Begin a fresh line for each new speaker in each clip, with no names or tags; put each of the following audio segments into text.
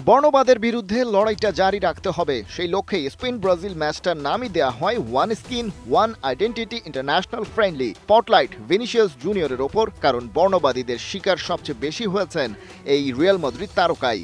বর্ণবাদের বিরুদ্ধে লড়াইটা জারি রাখতে হবে, সেই লক্ষ্যেই স্পেন ব্রাজিল ম্যাচটার নামই দেয়া হয় one skin one identity international friendly. Spotlight Vinicius জুনিয়রের ওপর, কারণ বর্ণবাদীদের শিকার সবচেয়ে বেশি হয়েছেন এই রিয়াল মাদ্রিদ তারকাই।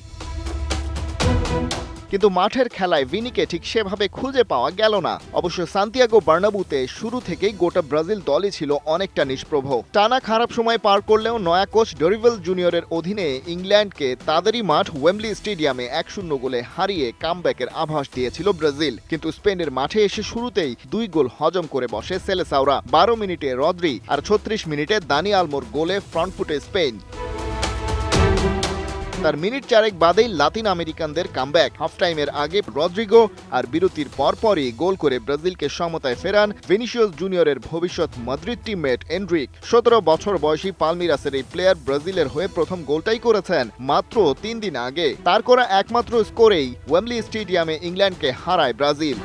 কিন্তু মাঠের খেলায় ভিনিকে ঠিক সেভাবে খুঁজে পাওয়া গেল না। অবশ্য সান্তিয়াগো বার্নাবুতে শুরু থেকেই গোটা ব্রাজিল দলই ছিল অনেকটা নিষ্প্রভ। টানা খারাপ সময় পার করলেও নয়া কোচ ডরিভেল জুনিয়রের অধীনে ইংল্যান্ডকে তাদেরই মাঠ ওয়েম্বলি স্টেডিয়ামে 1-0 গোলে হারিয়ে কামব্যাকের আভাস দিয়েছিল ব্রাজিল। কিন্তু স্পেনের মাঠে এসে শুরুতেই 2 গোল হজম করে বসে সেলেসাওরা। 12 মিনিটে রদ্রি আর 36 মিনিটে দানি আলমোর গোলে ফ্রন্টফুটে স্পেন। তার মিনিট 4 বাদেই লাতিন আমেরিকানদের কামব্যাক। হাফ টাইমের আগে রদ্রিগো আর বিরতির পরপরই গোল করে ব্রাজিলকে সমতায় ফেরান ভিনিসিয়াস জুনিয়রের ভবিষ্যৎ মাদ্রিদ টিমমেট এনরিক। 17 বছর বয়সী পালমিরাসের এই প্লেয়ার ব্রাজিলের হয়ে প্রথম গোলটাই করেছেন মাত্র 3 দিন আগে। তার করা একমাত্র স্কোরেই ওয়েম্বলি স্টেডিয়ামে ইংল্যান্ডকে হারায় ব্রাজিল।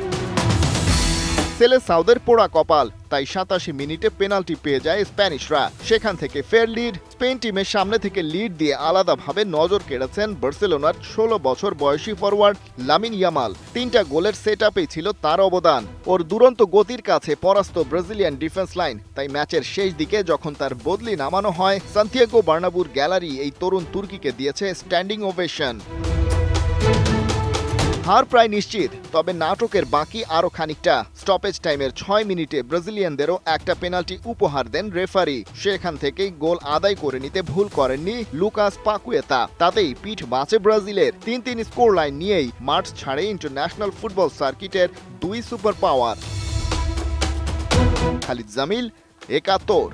সেলেসাওদের পোড়া কপাল, তাই 87 মিনিটে পেনাল্টি পেয়ে যায় স্প্যানিশরা। সেখান থেকে ফের লিড। স্পেন টিমের সামনে থেকে লিড দিয়ে আলাদাভাবে নজর কেড়েছেন বার্সেলোনার 16 বছর বয়সী ফরওয়ার্ড লামিন ইয়ামাল। 3টা গোলের সেটআপেই ছিল তার অবদান। ওর দুরন্ত গতির কাছে পরাস্ত ব্রাজিলিয়ান ডিফেন্স লাইন। তাই ম্যাচের শেষ দিকে যখন তার বদলি নামানো হয়, সান্তিয়াগো বার্নাবুর গ্যালারি এই তরুণ তুর্কিকে দিয়েছে স্ট্যান্ডিং ওভেশন। হার প্রায় নিশ্চিত, তবে নাটকের বাকি আরও খানিকটা। স্টপেজ টাইমের 6 মিনিটে ব্রাজিলিয়ানদেরও একটা পেনাল্টি উপহার দেন রেফারি। সেখান থেকেই গোল আদায় করে নিতে ভুল করেননি লুকাস পাকুয়েতা। তাতেই পিঠ বাঁচে ব্রাজিলের। 3-3 স্কোর লাইন নিয়েই মাঠ ছাড়ে ইন্টারন্যাশনাল ফুটবল সার্কিটের 2 সুপার পাওয়ার। খালিদ জামিল, একাত্তর।